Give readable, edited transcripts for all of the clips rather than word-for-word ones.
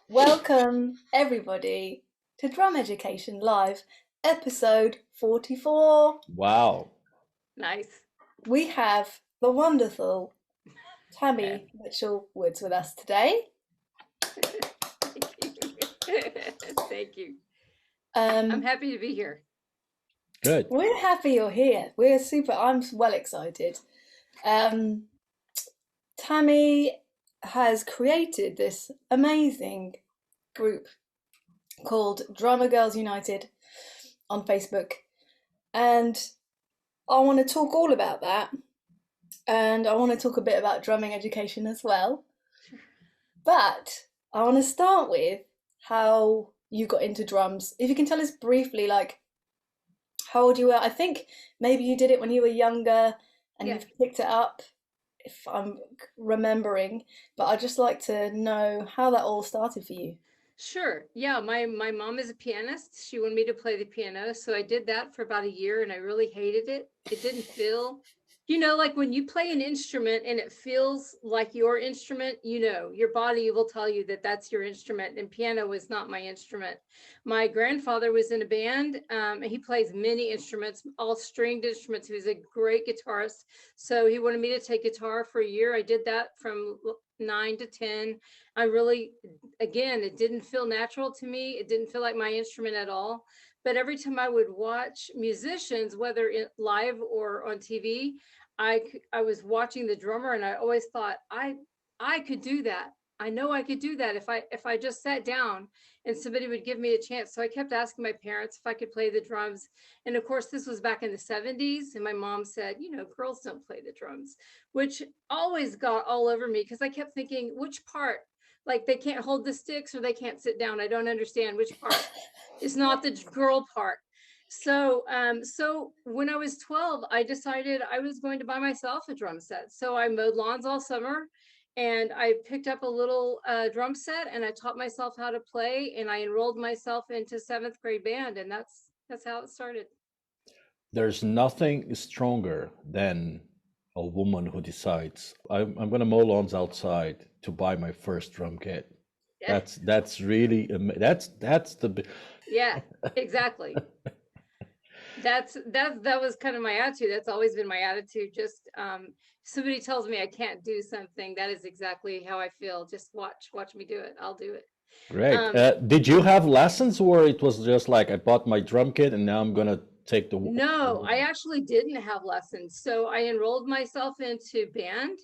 Welcome, everybody, to Drum Education Live, episode 44. Wow. Nice. We have the wonderful Yeah. Tammy Mitchell-Woods with us today. Thank you. I'm Um, happy to be here. Good. we're happy you're here. I'm well excited. Um, Tammy has created this amazing group called Drummer Girls United on Facebook, and I want to talk all about that. And I want to talk a bit about drumming education as well. But I want to start with how you got into drums. If you can tell us briefly, like how old you were. I think maybe you did it when you were younger and Yeah. you've picked it up, if I'm remembering. But I'd just like to know how that all started for you. Sure. Yeah, my mom is a pianist. She wanted me to play the piano, so I did that for about a year and I really hated it. It didn't feel, like when you play an instrument and it feels like your instrument, your body will tell you that that's your instrument, and piano was not my instrument. My grandfather was in a band, and he plays many instruments, all stringed instruments. He was a great guitarist. So he wanted me to take guitar for a year. I did that from 9 to 10. I really, again, it didn't feel natural to me. It didn't feel like my instrument at all. But every time I would watch musicians, whether live or on TV, I was watching the drummer, and I always thought I could do that. I know I could do that if I just sat down and somebody would give me a chance. So I kept asking my parents if I could play the drums. And of course, this was back in the 70s. And my mom said, girls don't play the drums, which always got all over me because I kept thinking, which part? Like they can't hold the sticks or they can't sit down. I don't understand which part is not the girl part. So when I was 12, I decided I was going to buy myself a drum set. So I mowed lawns all summer, and I picked up a little drum set, and I taught myself how to play, and I enrolled myself into seventh grade band, and that's how it started. There's nothing stronger than a woman who decides I'm going to mow lawns outside to buy my first drum kit. Yeah, That's really that's yeah, exactly. That was kind of my attitude. That's always been my attitude. Just somebody tells me I can't do something, that is exactly how I feel. Just watch me do it. I'll do it. great. Um, Did you have lessons, or it was just like I bought my drum kit and now I'm going to take the no, I actually didn't have lessons. So I enrolled myself into band,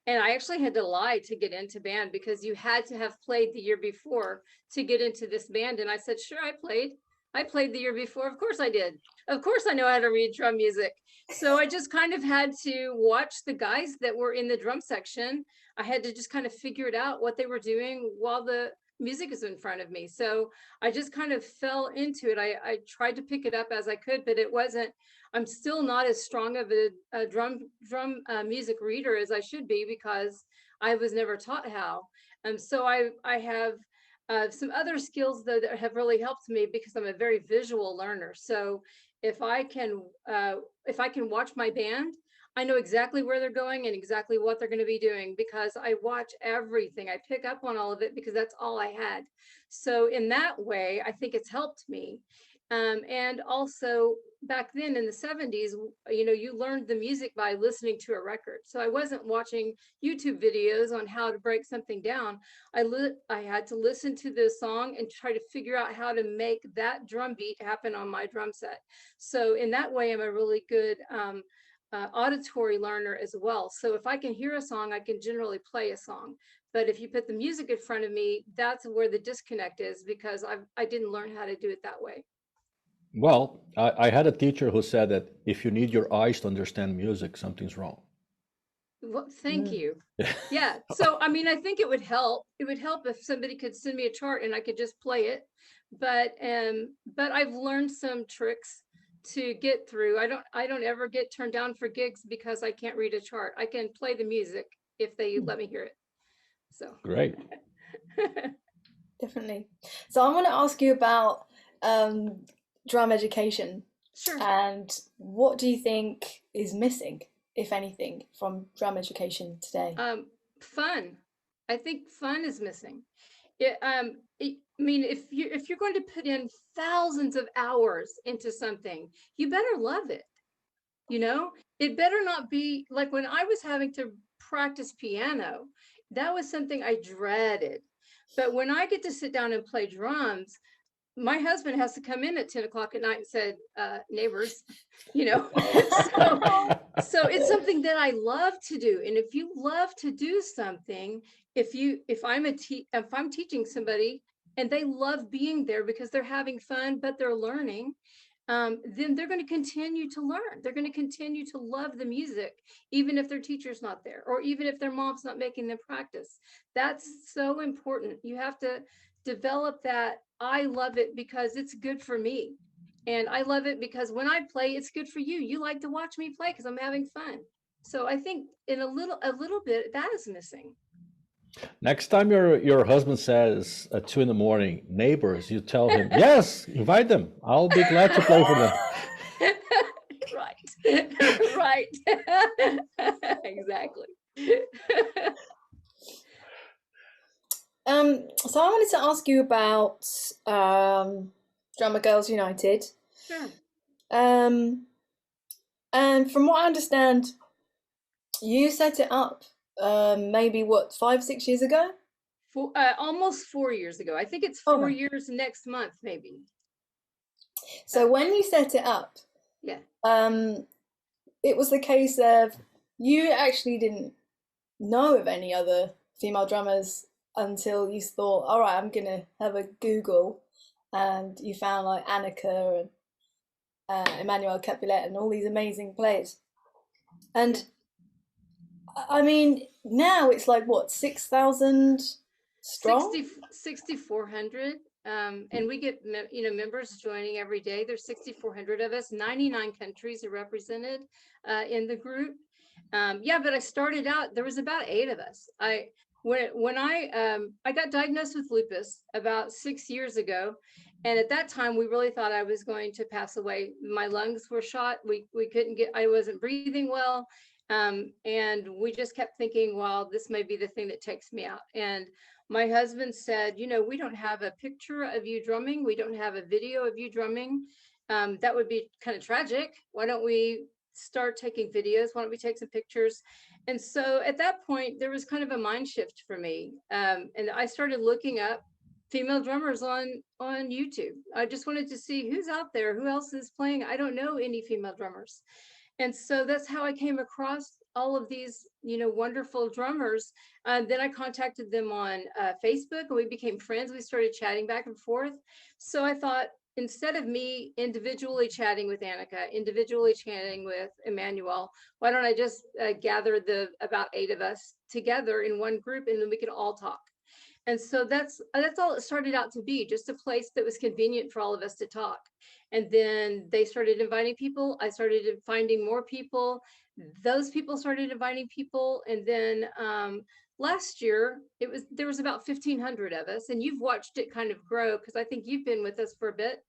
and I actually had to lie to get into band because you had to have played the year before to get into this band. And I said, sure, I played. I played the year before. Of course I did. Of course I know how to read drum music. So I just kind of had to watch the guys that were in the drum section. I had to just kind of figure it out what they were doing while the music is in front of me. So I just kind of fell into it. I tried to pick it up as I could, but it wasn't. I'm still not as strong of a drum music reader as I should be because I was never taught how. So I have some other skills though that have really helped me because I'm a very visual learner. So if I can if I can watch my band, I know exactly where they're going and exactly what they're going to be doing because I watch everything. I pick up on all of it because that's all I had. So in that way, I think it's helped me. And also back then in the 70s, you learned the music by listening to a record. So I wasn't watching YouTube videos on how to break something down. I had to listen to the song and try to figure out how to make that drum beat happen on my drum set. So in that way, I'm a really good auditory learner as well. So if I can hear a song, I can generally play a song. But if you put the music in front of me, that's where the disconnect is because I didn't learn how to do it that way. Well, I had a teacher who said that if you need your eyes to understand music, something's wrong. Well, thank Mm. you. Yeah. So, I mean, I think it would help. It would help if somebody could send me a chart and I could just play it. But I've learned some tricks to get through. I don't ever get turned down for gigs because I can't read a chart. I can play the music if they let me hear it. So, Great. Definitely. So I want to ask you about um, drum education sure. and what do you think is missing, if anything, from drum education today? Fun. I think fun is missing. I mean, if you're going to put in thousands of hours into something, you better love it. You know, it better not be like when I was having to practice piano, that was something I dreaded. But when I get to sit down and play drums, my husband has to come in at 10 o'clock at night and said, neighbors, you know, so so it's something that I love to do. And if you love to do something, if I'm teaching somebody and they love being there because they're having fun, but they're learning, then they're going to continue to learn. They're going to continue to love the music, even if their teacher's not there, or even if their mom's not making them practice. That's so important. You have to develop that. I love it because it's good for me. And I love it because when I play, it's good for you. You like to watch me play because I'm having fun. So I think in a little bit that is missing. Next time your husband says at 2 in the morning, neighbors, you tell him, yes, invite them. I'll be glad to play for them. Right. Right. Exactly. So I wanted to ask you about Drummer Girls United. Sure. And from what I understand, you set it up maybe what, 5-6 years ago? Almost 4 years ago. I think it's Oh, 4 years next month, maybe. So when you set it up, Yeah. it was the case of you actually didn't know of any other female drummers until you thought, all right, I'm gonna have a Google, and you found like Annika and Emmanuel Capulet and all these amazing players. And I mean, now it's like what, 6,000 strong? 6,400. And we get members joining every day. There's 6,400 of us. 99 countries are represented in the group. Yeah, but I started out, there was about 8 of us. When I got diagnosed with lupus about 6 years ago, and at that time we really thought I was going to pass away. My lungs were shot. We couldn't get, I wasn't breathing well. And we just kept thinking, well, this may be the thing that takes me out. And my husband said, we don't have a picture of you drumming. We don't have a video of you drumming. That would be kind of tragic. Why don't we start taking videos? Why don't we take some pictures? And so at that point, there was kind of a mind shift for me. And I started looking up female drummers on YouTube. I just wanted to see who's out there, who else is playing. I don't know any female drummers. And so that's how I came across all of these, wonderful drummers. Then I contacted them on Facebook, and we became friends. We started chatting back and forth. So I thought, instead of me individually chatting with Annika, individually chatting with Emmanuel, why don't I just gather the about 8 of us together in one group, and then we could all talk. And so that's all it started out to be, just a place that was convenient for all of us to talk. And then they started inviting people. I started finding more people. Those people started inviting people. And then last year, there was about 1,500 of us, and you've watched it kind of grow because I think you've been with us for a bit.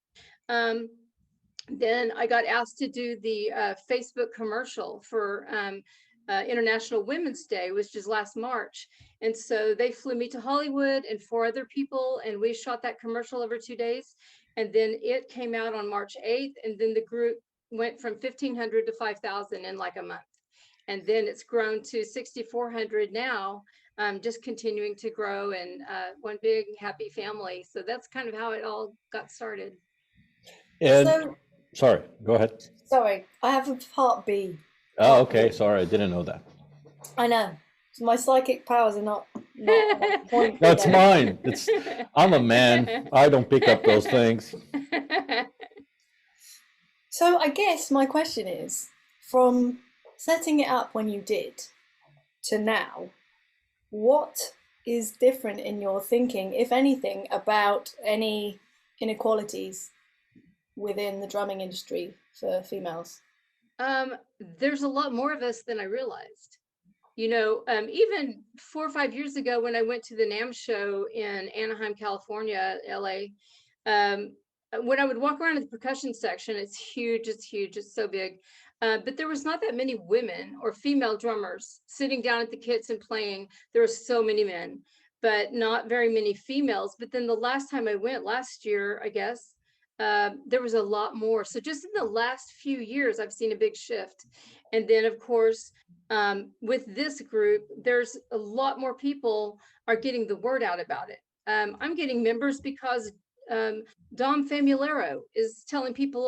Then I got asked to do the Facebook commercial for International Women's Day, which is last March. And so they flew me to Hollywood and 4 other people, and we shot that commercial over 2 days. And then it came out on March 8th. And then the group went from 1,500 to 5,000 in like a month. And then it's grown to 6,400 now, just continuing to grow, and one big happy family. So that's kind of how it all got started. And So, sorry, go ahead. sorry, I have a part B. Oh, okay. Sorry, I didn't know that. I know. My psychic powers are not on point. That's today. mine. I'm a man. I don't pick up those things. So I guess my question is, from setting it up when you did to now, what is different in your thinking, if anything, about any inequalities within the drumming industry for females? There's a lot more of us than I realized. Even 4 or 5 years ago, when I went to the NAMM show in Anaheim, California, LA, when I would walk around in the percussion section, it's huge, it's so big. But there was not that many women or female drummers sitting down at the kits and playing. There were so many men. but not very many females. But then the last time I went last year, I guess, there was a lot more. So just in the last few years, I've seen a big shift. And then, of course, with this group, there's a lot more people are getting the word out about it. I'm getting members because Dom Famulero is telling people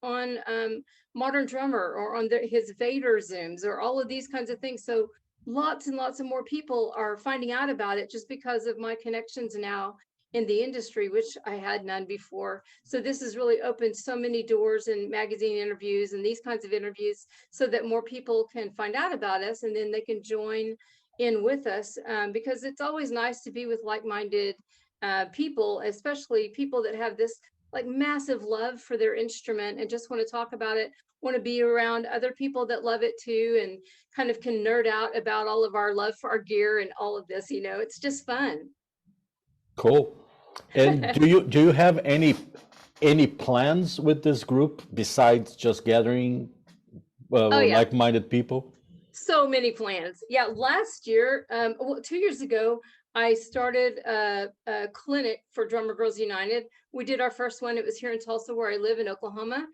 on Modern Drummer or on his Vader Zooms or all of these kinds of things. So lots and lots of more people are finding out about it just because of my connections now in the industry, which I had none before. So this has really opened so many doors in magazine interviews and these kinds of interviews so that more people can find out about us and then they can join in with us, because it's always nice to be with like-minded people, especially people that have this like massive love for their instrument and just want to talk about it, want to be around other people that love it too, and kind of can nerd out about all of our love for our gear and all of this. It's just fun. Cool. And do you have any plans with this group besides just gathering Oh yeah, like-minded people? so many plans. Yeah, last year, well, 2 years ago, I started a clinic for Drummer Girls United. We did our first one. It was here in Tulsa, where I live in Oklahoma.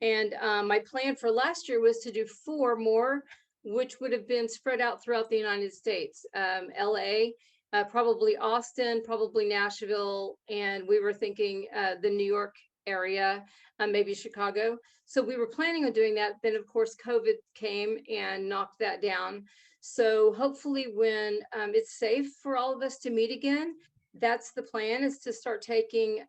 And my plan for last year was to do 4 more, which would have been spread out throughout the United States. LA, probably Austin, probably Nashville, and we were thinking the New York area, maybe Chicago. So we were planning on doing that. Then, of course, COVID came and knocked that down. So hopefully when it's safe for all of us to meet again, that's the plan, is to start taking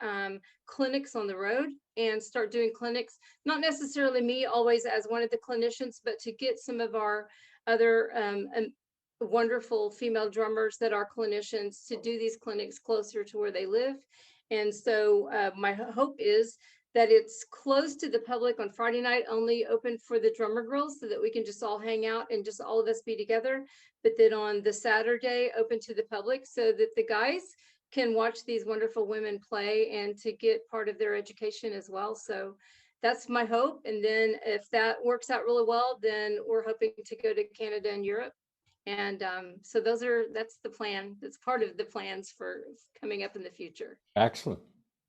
clinics on the road and start doing clinics, not necessarily me always as one of the clinicians, but to get some of our other wonderful female drummers that are clinicians to do these clinics closer to where they live. And so my hope is that it's closed to the public on Friday night, only open for the drummer girls so that we can just all hang out and just all of us be together. But then on the Saturday, open to the public so that the guys can watch these wonderful women play and to get part of their education as well. So that's my hope. And then if that works out really well, then we're hoping to go to Canada and Europe. And so that's the plan. That's part of the plans for coming up in the future. Excellent.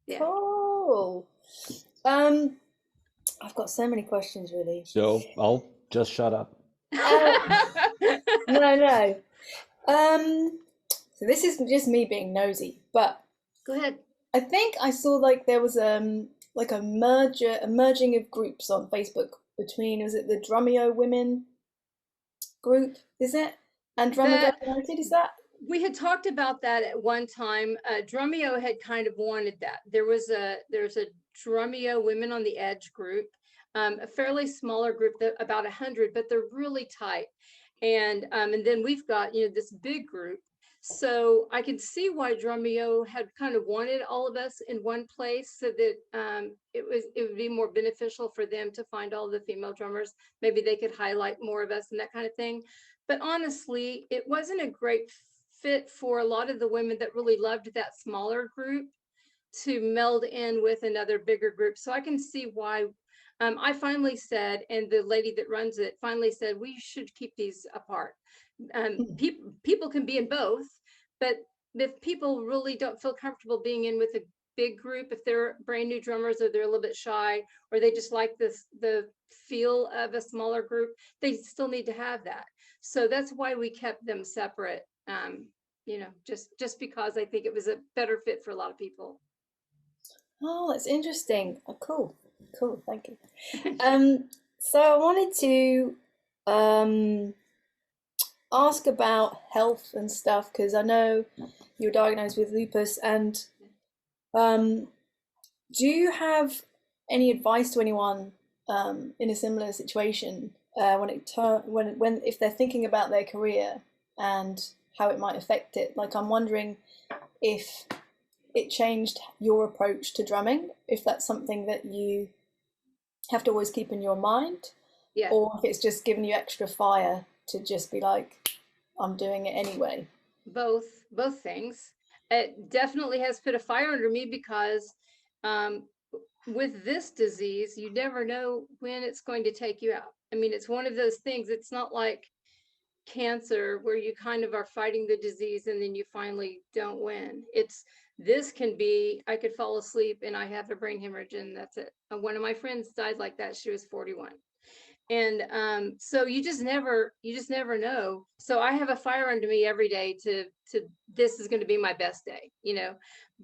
Yeah. Cool. I've got so many questions, really. So I'll just shut up. No. So this is just me being nosy, but Go ahead. I think I saw like there was like a merging of groups on Facebook between, was it the Drumeo women group, is it? And Drummer Girls United, is that? We had talked about that at one time. Drumeo had kind of wanted that. There's a Drumeo Women on the Edge group, a fairly smaller group, about 100, but they're really tight. And then we've got this big group. So I can see why Drumeo had kind of wanted all of us in one place, so that it would be more beneficial for them to find all the female drummers. Maybe they could highlight more of us and that kind of thing. But honestly, it wasn't a great fit for a lot of the women that really loved that smaller group to meld in with another bigger group. So I can see why. I finally said, and the lady that runs it finally said, we should keep these apart. People can be in both, but if people really don't feel comfortable being in with a big group, if they're brand new drummers or they're a little bit shy, or they just like the feel of a smaller group, they still need to have that. So that's why we kept them separate. Just because I think it was a better fit for a lot of people. Oh, that's interesting. Oh, cool, thank you. So I wanted to ask about health and stuff, because I know you were diagnosed with lupus, and do you have any advice to anyone in a similar situation if they're thinking about their career and how it might affect it? Like, I'm wondering if it changed your approach to drumming, if that's something that you have to always keep in your mind, Yeah. or if it's just given you extra fire to just be like, I'm doing it anyway. Both things. It definitely has put a fire under me, because with this disease, you never know when it's going to take you out. I mean, it's one of those things. It's not like cancer where you kind of are fighting the disease and then you finally don't win. This can be, I could fall asleep and I have a brain hemorrhage and that's it. One of my friends died like that. She was 41. And so you just never know. So I have a fire under me every day to this is going to be my best day,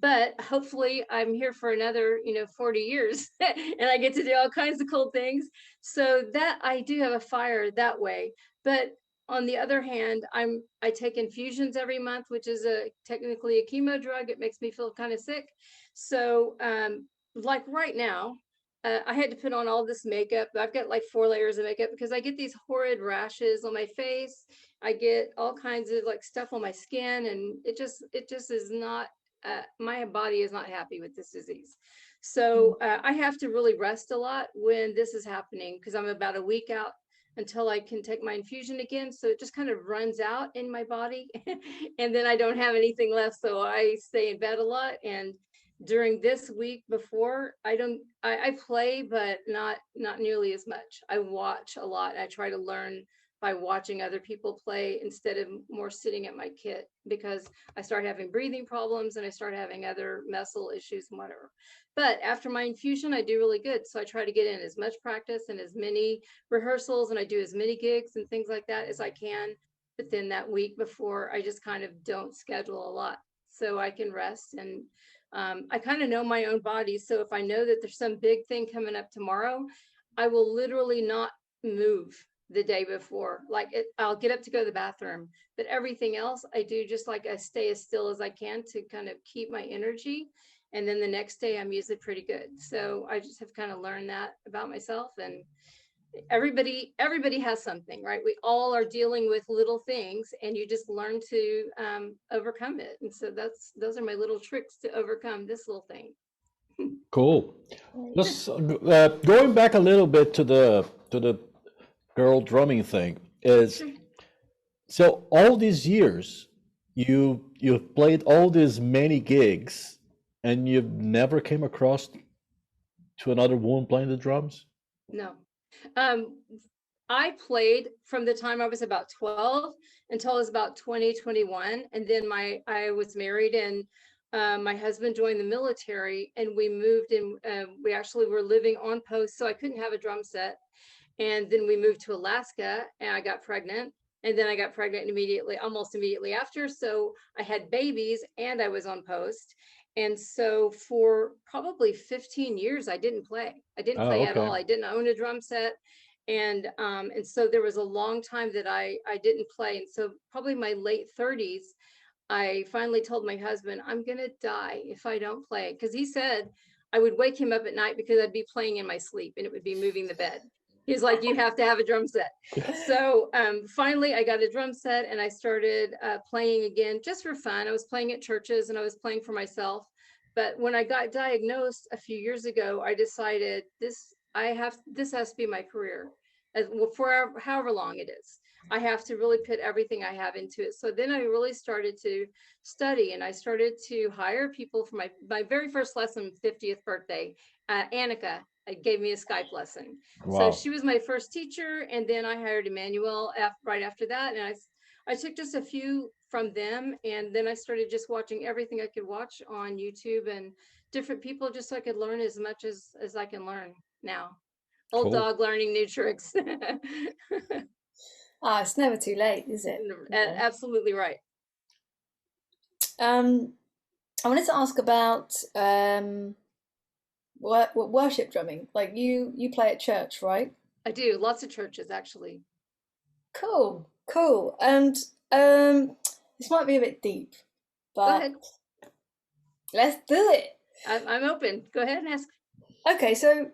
but hopefully I'm here for another 40 years and I get to do all kinds of cool things. So that I do have a fire that way. But on the other hand, I take infusions every month, which is technically a chemo drug. It makes me feel kind of sick. So like right now, I had to put on all this makeup. I've got like 4 layers of makeup because I get these horrid rashes on my face. I get all kinds of like stuff on my skin, and it just is not. My body is not happy with this disease. So I have to really rest a lot when this is happening because I'm about a week out until I can take my infusion again. So it just kind of runs out in my body and then I don't have anything left. So I stay in bed a lot. And during this week before, I play, but not nearly as much. I watch a lot. I try to learn by watching other people play instead of more sitting at my kit because I start having breathing problems and I start having other muscle issues and whatever. But after my infusion, I do really good. So I try to get in as much practice and as many rehearsals and I do as many gigs and things like that as I can. But then that week before, I just kind of don't schedule a lot so I can rest. And I kind of know my own body. So if I know that there's some big thing coming up tomorrow, I will literally not move the day before. I'll get up to go to the bathroom, but everything else I do just like I stay as still as I can to kind of keep my energy. And then the next day I'm usually pretty good. So I just have kind of learned that about myself. And everybody has something, right? We all are dealing with little things and you just learn to overcome it. And so those are my little tricks to overcome this little thing. Cool. Let's going back a little bit to the girl drumming thing is so all these years you've played all these many gigs and you've never came across to another woman playing the drums? No. I played from the time I was about 12 until I was about 21. And then I was married and my husband joined the military and we moved and we actually were living on post. So I couldn't have a drum set. And then we moved to Alaska and I got pregnant. And then I got pregnant almost immediately after. So I had babies and I was on post. And so for probably 15 years, I didn't play. I didn't play at all. I didn't own a drum set. And so there was a long time that I didn't play. And so probably my late 30s, I finally told my husband, I'm going to die if I don't play. Because he said I would wake him up at night because I'd be playing in my sleep and it would be moving the bed. He's like, you have to have a drum set. So finally, I got a drum set and I started playing again just for fun. I was playing at churches and I was playing for myself. But when I got diagnosed a few years ago, I decided this has to be my career for however long it is. I have to really put everything I have into it. So then I really started to study and I started to hire people for my very first lesson, 50th birthday. Annika gave me a Skype lesson. Wow. So she was my first teacher. And then I hired Emmanuel right after that. And I took just a few from them. And then I started just watching everything I could watch on YouTube and different people just so I could learn as much as I can learn now. Old dog learning new tricks. It's never too late, is it? Absolutely right. I wanted to ask about worship drumming. Like you play at church, right? I do. Lots of churches, actually. Cool. And this might be a bit deep, but let's do it. I'm open. Go ahead and ask. Okay, so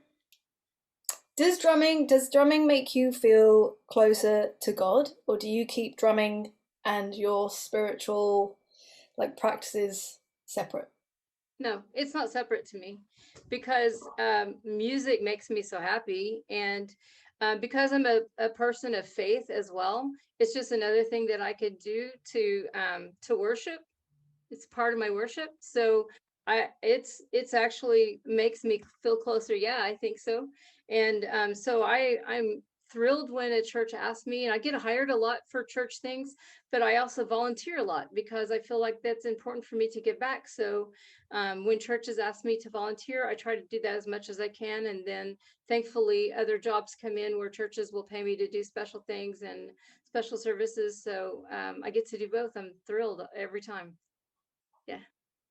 does drumming make you feel closer to God, or do you keep drumming and your spiritual practices separate? No, it's not separate to me because music makes me so happy. And because I'm a person of faith as well, it's just another thing that I could do to worship. It's part of my worship. So it's actually makes me feel closer. Yeah, I think so. And so I'm thrilled when a church asks me, and I get hired a lot for church things, but I also volunteer a lot because I feel like that's important for me to give back. So when churches ask me to volunteer, I try to do that as much as I can. And then thankfully other jobs come in where churches will pay me to do special things and special services. So I get to do both. I'm thrilled every time. Yeah.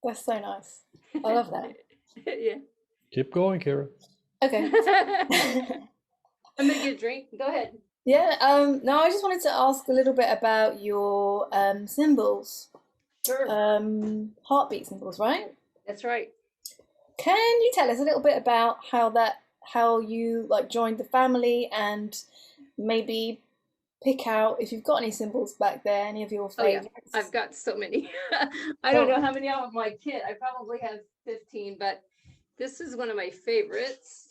That's so nice. I love that. Yeah. Keep going, Kara. Okay. I'm gonna get a drink. Go ahead. Yeah, no, I just wanted to ask a little bit about your symbols, Sure. heartbeat symbols, right? That's right. Can you tell us a little bit about how you like joined the family, and maybe pick out if you've got any symbols back there, any of your Oh yeah, favorites? I've got so many. I don't know how many out of my kit. I probably have 15, but this is one of my favorites.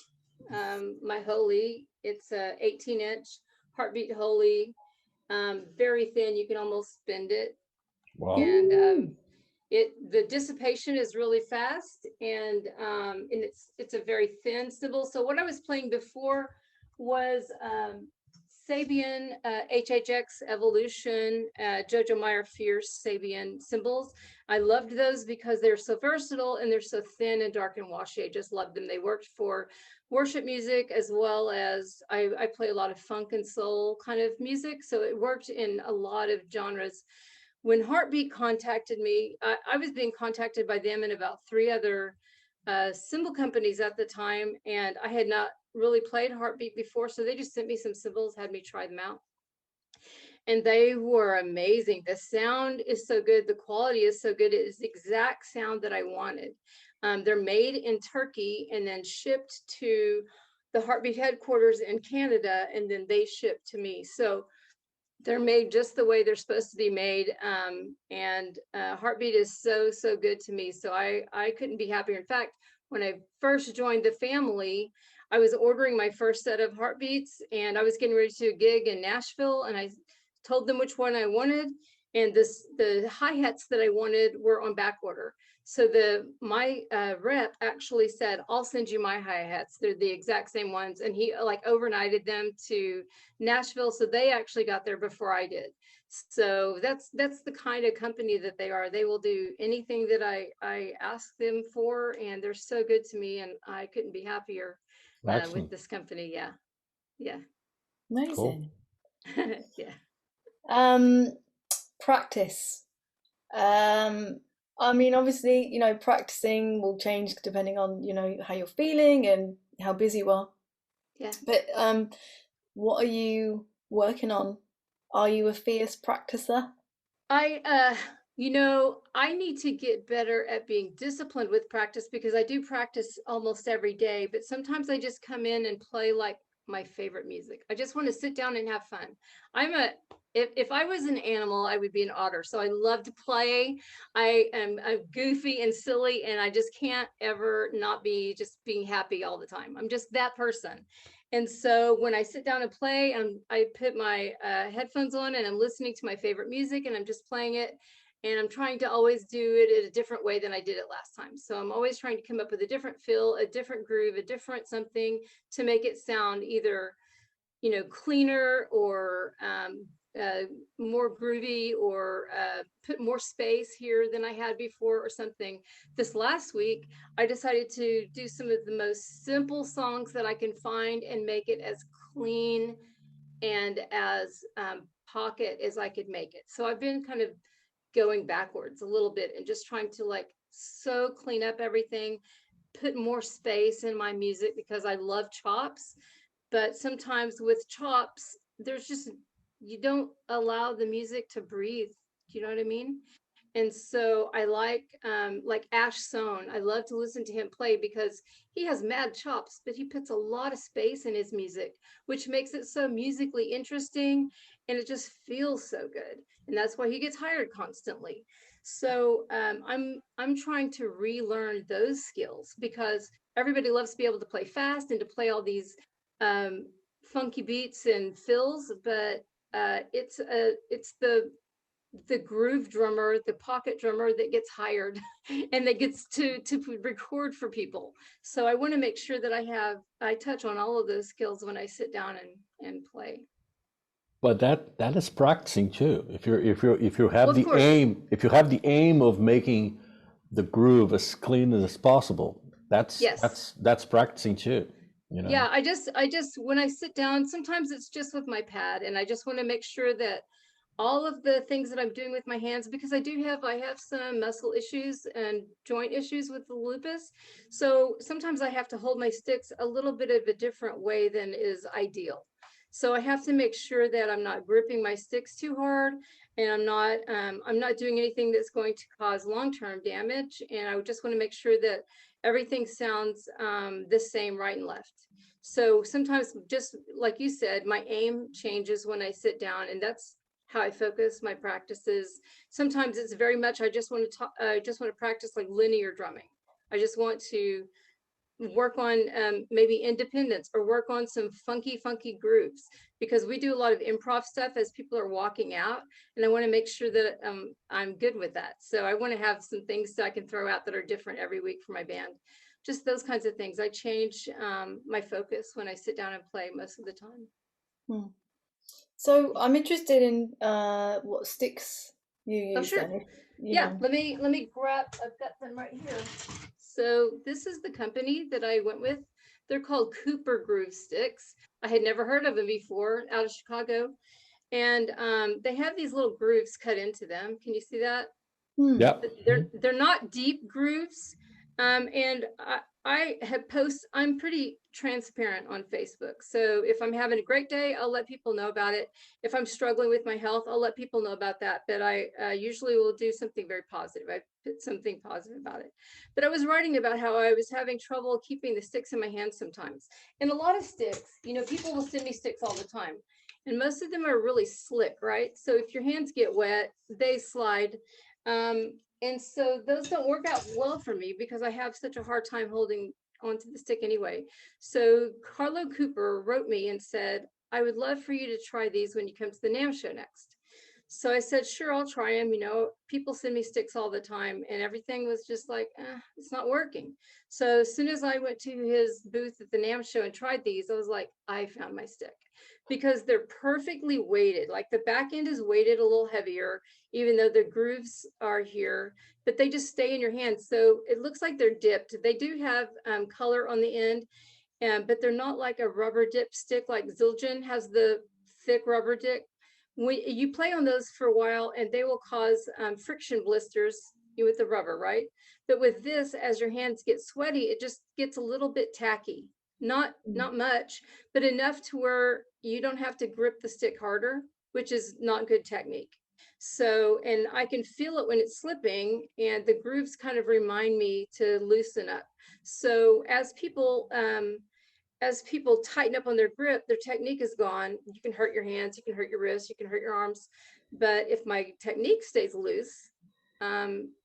My holy, it's a 18-inch heartbeat holy, very thin. You can almost bend it, Wow. and the dissipation is really fast, and it's a very thin symbol. So what I was playing before was Sabian HHX Evolution, Jojo Meyer Fierce Sabian cymbals. I loved those because they're so versatile and they're so thin and dark and washy. I just loved them. They worked for worship music as well as I play a lot of funk and soul kind of music. So it worked in a lot of genres. When Heartbeat contacted me, I was being contacted by them and about 3 other cymbal companies at the time, and I had not really played Heartbeat before, so they just sent me some cymbals, had me try them out, and they were amazing. The sound is so good, the quality is so good. It is the exact sound that I wanted. They're made in Turkey and then shipped to the Heartbeat headquarters in Canada, and then they shipped to me. So they're made just the way they're supposed to be made. And Heartbeat is so good to me. So I couldn't be happier. In fact, when I first joined the family, I was ordering my first set of Heartbeats, and I was getting ready to do a gig in Nashville, and I told them which one I wanted, and the hi-hats that I wanted were on back order. So my rep actually said, I'll send you my hi-hats. They're the exact same ones. And he like overnighted them to Nashville. So they actually got there before I did. So that's the kind of company that they are. They will do anything that I ask them for, and they're so good to me, and I couldn't be happier with this company. Yeah. Yeah. Amazing. Cool. Yeah. Practice. I mean, obviously, practicing will change depending on, how you're feeling and how busy you are. Yeah. But what are you working on? Are you a fierce practicer? I need to get better at being disciplined with practice, because I do practice almost every day, but sometimes I just come in and play like my favorite music. I just want to sit down and have fun. If I was an animal, I would be an otter. So I love to play. I'm goofy and silly, and I just can't ever not be just being happy all the time. I'm just that person. And so when I sit down and play, I put my headphones on and I'm listening to my favorite music and I'm just playing it. And I'm trying to always do it in a different way than I did it last time. So I'm always trying to come up with a different feel, a different groove, a different something to make it sound either, cleaner or more groovy, or put more space here than I had before or something. This last week, I decided to do some of the most simple songs that I can find and make it as clean and as pocket as I could make it. So I've been kind of going backwards a little bit and just trying to so clean up everything, put more space in my music, because I love chops. But sometimes with chops, you don't allow the music to breathe. Do you know what I mean? And so I like Ash Sohn. I love to listen to him play because he has mad chops, but he puts a lot of space in his music, which makes it so musically interesting, and it just feels so good. And that's why he gets hired constantly. So I'm trying to relearn those skills, because everybody loves to be able to play fast and to play all these funky beats and fills, but it's the the groove drummer, the pocket drummer that gets hired and that gets to record for people. So I want to make sure that I touch on all of those skills when I sit down and play. But that is practicing too. If you Well, have of the course. aim, if you have the aim of making the groove as clean as possible, Yes. that's practicing too, you know. Yeah, I just when I sit down, sometimes it's just with my pad, and I just want to make sure that all of the things that I'm doing with my hands, because I have some muscle issues and joint issues with the lupus. So sometimes I have to hold my sticks a little bit of a different way than is ideal. So I have to make sure that I'm not gripping my sticks too hard, and I'm not doing anything that's going to cause long-term damage. And I just want to make sure that everything sounds the same right and left. So sometimes, just like you said, my aim changes when I sit down, and that's how I focus my practices. Sometimes it's very much I just want to practice like linear drumming. I just want to work on maybe independence, or work on some funky grooves, because we do a lot of improv stuff as people are walking out, and I want to make sure that I'm good with that. So I want to have some things that I can throw out that are different every week for my band. Just those kinds of things. I change my focus when I sit down and play most of the time. Hmm. So I'm interested in what sticks you Oh, use sure. then. Yeah, let me grab, I've got them right here. So this is the company that I went with. They're called Cooper Groove Sticks. I had never heard of them before, out of Chicago. And they have these little grooves cut into them. Can you see that? Hmm. Yeah. They're not deep grooves. And I have posts, I'm pretty transparent on Facebook. So if I'm having a great day, I'll let people know about it. If I'm struggling with my health, I'll let people know about that. But I usually will do something very positive. I put something positive about it. But I was writing about how I was having trouble keeping the sticks in my hands sometimes. And a lot of sticks, you know, people will send me sticks all the time. And most of them are really slick, right? So if your hands get wet, they slide. And so those don't work out well for me because I have such a hard time holding onto the stick anyway. So Carlo Cooper wrote me and said, I would love for you to try these when you come to the NAMM show next. So I said, sure, I'll try them. You know, people send me sticks all the time, and everything was just like, it's not working. So as soon as I went to his booth at the NAMM show and tried these, I was like, I found my stick, because they're perfectly weighted. Like the back end is weighted a little heavier, even though the grooves are here, but they just stay in your hand. So it looks like they're dipped. They do have color on the end, but they're not like a rubber dip stick like Zildjian has the thick rubber dip. When you play on those for a while, and they will cause friction blisters with the rubber, right? But with this, as your hands get sweaty, it just gets a little bit tacky. Not much, but enough to where you don't have to grip the stick harder, which is not good technique. So, and I can feel it when it's slipping, and the grooves kind of remind me to loosen up. So as people tighten up on their grip, their technique is gone. You can hurt your hands, you can hurt your wrists, you can hurt your arms. But if my technique stays loose,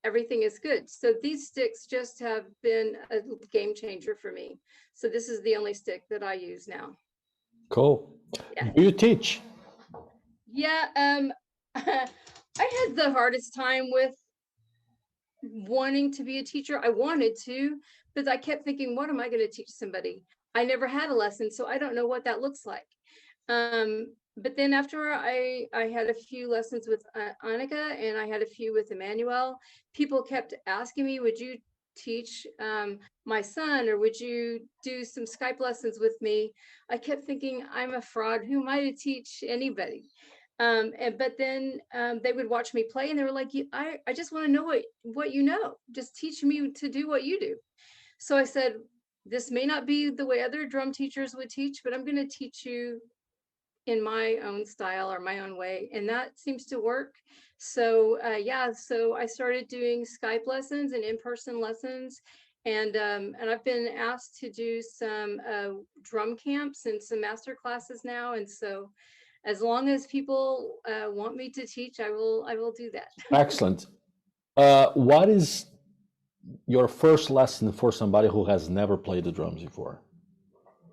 everything is good. So these sticks just have been a game changer for me. So this is the only stick that I use now. Cool. Yeah. Do you teach? Yeah. I had the hardest time with wanting to be a teacher. I wanted to, but I kept thinking, what am I going to teach somebody? I never had a lesson, so I don't know what that looks like. But then after I had a few lessons with Annika, and I had a few with Emmanuel, people kept asking me, would you teach my son, or would you do some Skype lessons with me? I kept thinking, I'm a fraud. Who am I to teach anybody? But then they would watch me play, and they were like, I just want to know what you know. Just teach me to do what you do. So I said, this may not be the way other drum teachers would teach, but I'm going to teach you in my own style or my own way. And that seems to work. So yeah, so I started doing Skype lessons and in-person lessons. And I've been asked to do some drum camps and some master classes now. And so as long as people want me to teach, I will do that. Excellent. What is your first lesson for somebody who has never played the drums before?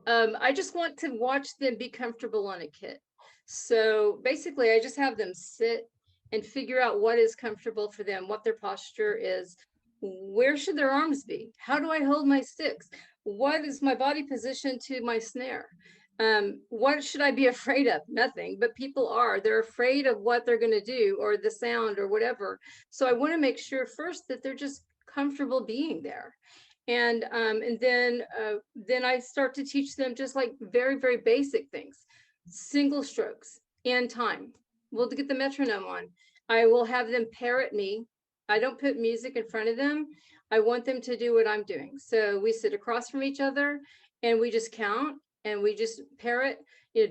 I just want to watch them be comfortable on a kit. So basically, I just have them sit and figure out what is comfortable for them, what their posture is, where should their arms be, how do I hold my sticks, what is my body position to my snare. What should I be afraid of? Nothing, but people are. They're afraid of what they're going to do or the sound or whatever. So I want to make sure first that they're just comfortable being there. And then I start to teach them just like very, very basic things, single strokes and time. We'll get the metronome on. I will have them parrot me. I don't put music in front of them. I want them to do what I'm doing. So we sit across from each other and we just count and we just parrot,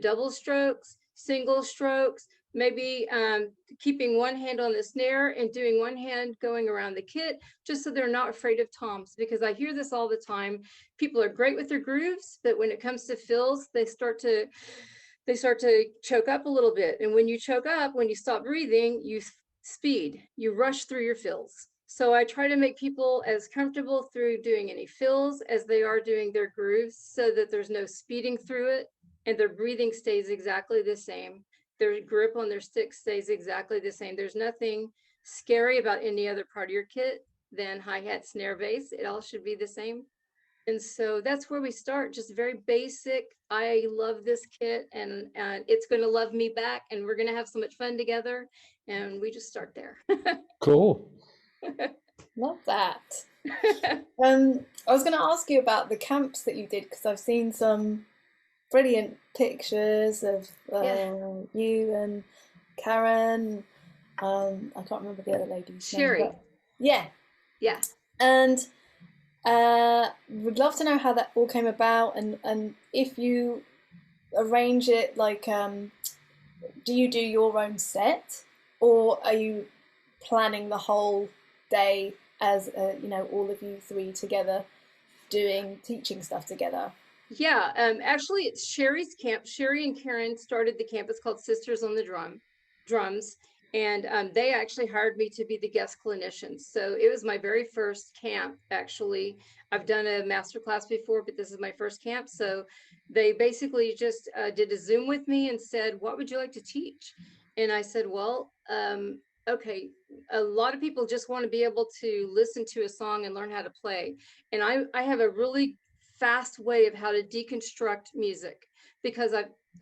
double strokes, single strokes, maybe keeping one hand on the snare and doing one hand going around the kit, just so they're not afraid of toms, because I hear this all the time. People are great with their grooves, but when it comes to fills, they start to choke up a little bit. And when you choke up, when you stop breathing, you you rush through your fills. So I try to make people as comfortable through doing any fills as they are doing their grooves, so that there's no speeding through it and their breathing stays exactly the same. Their grip on their stick stays exactly the same. There's nothing scary about any other part of your kit than hi-hat, snare, bass. It all should be the same. And so that's where we start, just very basic. I love this kit and it's going to love me back, and we're going to have so much fun together. And we just start there. Cool. Love that. I was going to ask you about the camps that you did, because I've seen some brilliant pictures of you and Karen. I can't remember the other lady's Sherry. name. Yeah. Yeah. And would love to know how that all came about, and if you arrange it like, do you do your own set, or are you planning the whole day as all of you three together teaching stuff together? Yeah, actually it's Sherry's camp. Sherry and Karen started the camp. It's called Sisters on the Drums. And they actually hired me to be the guest clinician. So it was my very first camp, actually. I've done a master class before, but this is my first camp. So they basically just did a Zoom with me and said, what would you like to teach? And I said, well, okay, a lot of people just want to be able to listen to a song and learn how to play. And I have a really fast way of how to deconstruct music, because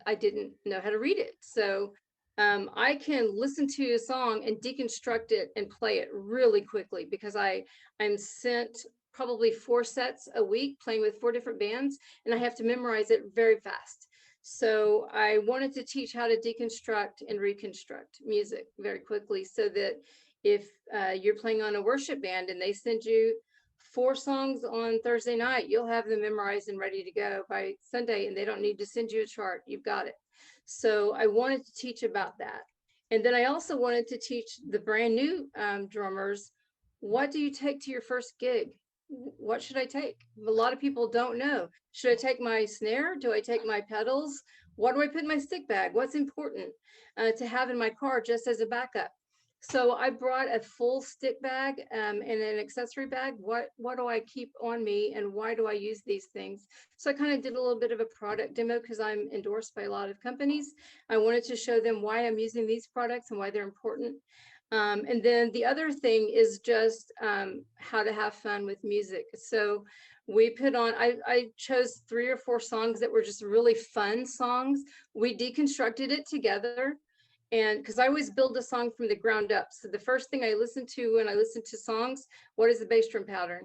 I didn't know how to read it. So I can listen to a song and deconstruct it and play it really quickly, because I'm sent probably 4 sets a week playing with 4 different bands, and I have to memorize it very fast. So I wanted to teach how to deconstruct and reconstruct music very quickly, so that if you're playing on a worship band and they send you 4 songs on Thursday night, you'll have them memorized and ready to go by Sunday, and they don't need to send you a chart. You've got it. So I wanted to teach about that. And then I also wanted to teach the brand new drummers, what do you take to your first gig? What should I take? A lot of people don't know. Should I take my snare? Do I take my pedals? What do I put in my stick bag? What's important to have in my car just as a backup? So I brought a full stick bag and an accessory bag. What do I keep on me, and why do I use these things? So I kind of did a little bit of a product demo, because I'm endorsed by a lot of companies. I wanted to show them why I'm using these products and why they're important. And then the other thing is just how to have fun with music. So we put on, I chose 3 or 4 songs that were just really fun songs. We deconstructed it together. And because I always build a song from the ground up. So the first thing I listen to when I listen to songs, what is the bass drum pattern?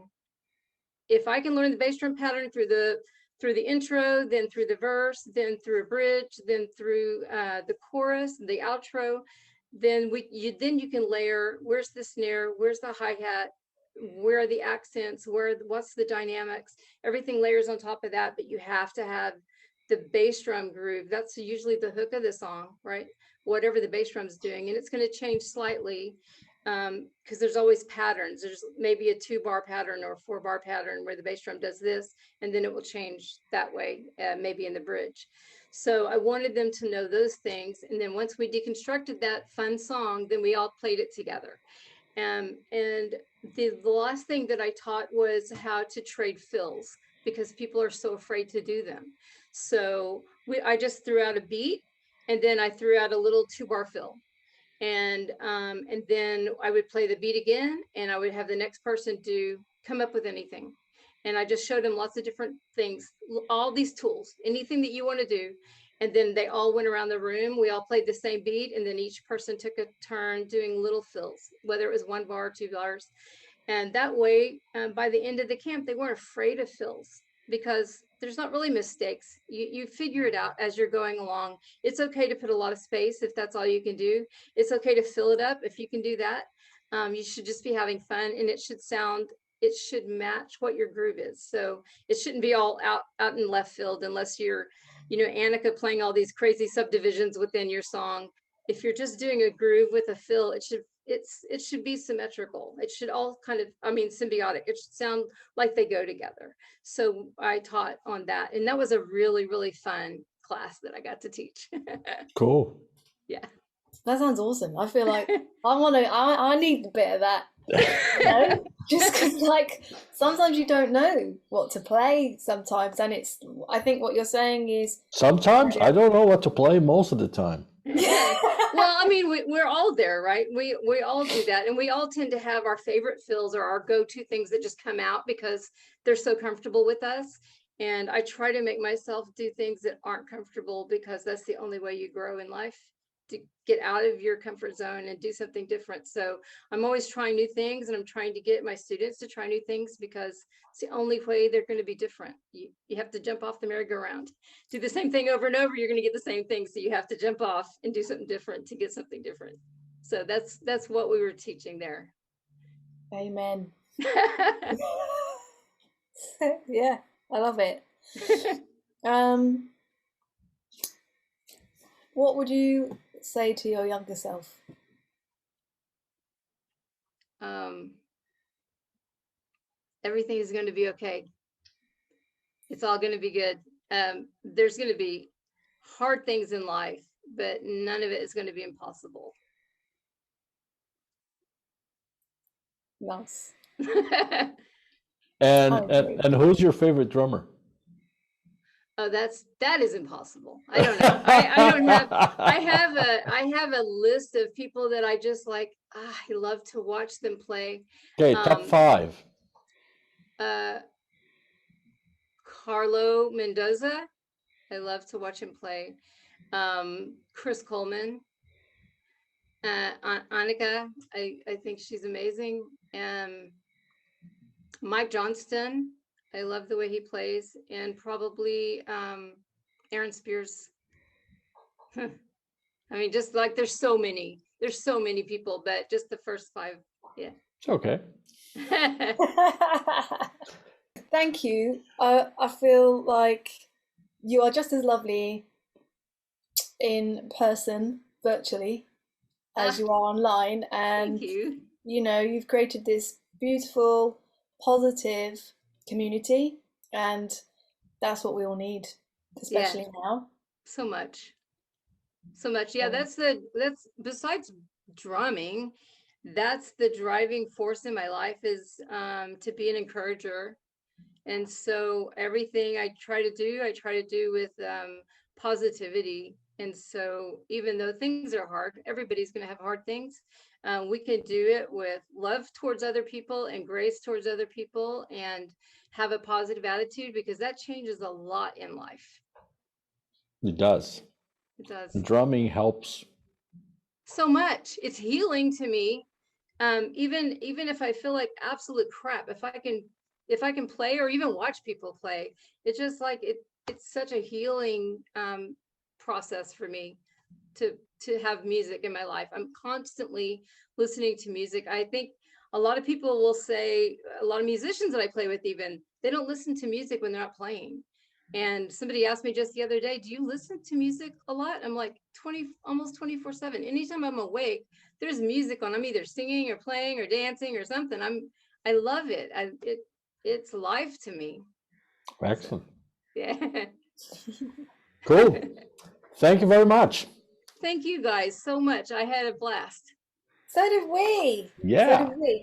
If I can learn the bass drum pattern through the intro, then through the verse, then through a bridge, then through the chorus, the outro, then you can layer, where's the snare, where's the hi-hat, where are the accents, what's the dynamics, everything layers on top of that. But you have to have the bass drum groove. That's usually the hook of the song, right? Whatever the bass drum's doing, and it's going to change slightly because there's always patterns. There's maybe a 2-bar pattern or a 4-bar pattern where the bass drum does this, and then it will change that way, maybe in the bridge. So I wanted them to know those things. And then once we deconstructed that fun song, then we all played it together. And the last thing that I taught was how to trade fills, because people are so afraid to do them. So I just threw out a beat, and then I threw out a little 2-bar fill. And then I would play the beat again, and I would have the next person come up with anything. And I just showed them lots of different things, all these tools, anything that you want to do. And then they all went around the room. We all played the same beat, and then each person took a turn doing little fills, whether it was 1 bar, 2 bars. And that way, by the end of the camp, they weren't afraid of fills, because there's not really mistakes. You figure it out as you're going along. It's okay to put a lot of space if that's all you can do. It's okay to fill it up if you can do that. You should just be having fun, and it should match what your groove is. So it shouldn't be all out in left field, unless you're, Annika playing all these crazy subdivisions within your song. If you're just doing a groove with a fill, it should be symmetrical. It should all symbiotic. It should sound like they go together. So I taught on that, and that was a really, really fun class that I got to teach. Cool. Yeah. That sounds awesome. I feel like I need a bit of that. Just because, like, sometimes you don't know what to play sometimes, and I think what you're saying is sometimes I don't know what to play most of the time. Well, we're all there, right? We all do that, and we all tend to have our favorite fills or our go-to things that just come out because they're so comfortable with us. And I try to make myself do things that aren't comfortable, because that's the only way you grow in life, to get out of your comfort zone and do something different. So I'm always trying new things, and I'm trying to get my students to try new things, because it's the only way they're going to be different. You have to jump off the merry-go-round. Do the same thing over and over, you're going to get the same thing. So you have to jump off and do something different to get something different. So that's what we were teaching there. Amen. Yeah, I love it. What would you say to your younger self? Everything is going to be okay. It's all going to be good. There's going to be hard things in life, but none of it is going to be impossible. Nice. And who's your favorite drummer? Oh, that is impossible. I don't know. I don't have. I have a list of people that I just like. I love to watch them play. Okay, top 5. Carlo Mendoza. I love to watch him play. Chris Coleman. Annika. I think she's amazing. Mike Johnston. I love the way he plays, and probably Aaron Spears. Just like there's so many people, but just the first 5, yeah. Okay. Thank you. I feel like you are just as lovely in person, virtually, as you are online, and thank you. You've created this beautiful, positive community, and that's what we all need, especially now. So much. Yeah, that's besides drumming, that's the driving force in my life, is to be an encourager. And so everything I try to do with positivity. And so even though things are hard, everybody's going to have hard things. We can do it with love towards other people and grace towards other people, and have a positive attitude, because that changes a lot in life. It does. It does. Drumming helps so much. It's healing to me. Even if I feel like absolute crap, if I can play or even watch people play, it's just like it's such a healing process for me to have music in my life. I'm constantly listening to music. I think a lot of people will say, a lot of musicians that I play with, even, they don't listen to music when they're not playing. And somebody asked me just the other day, do you listen to music a lot? I'm like, almost 24/7. Anytime I'm awake, there's music on. I'm either singing or playing or dancing or something. I love it. It's life to me. Excellent. So, yeah. Cool. Thank you very much. Thank you guys so much. I had a blast. So did we. Yeah. So did we.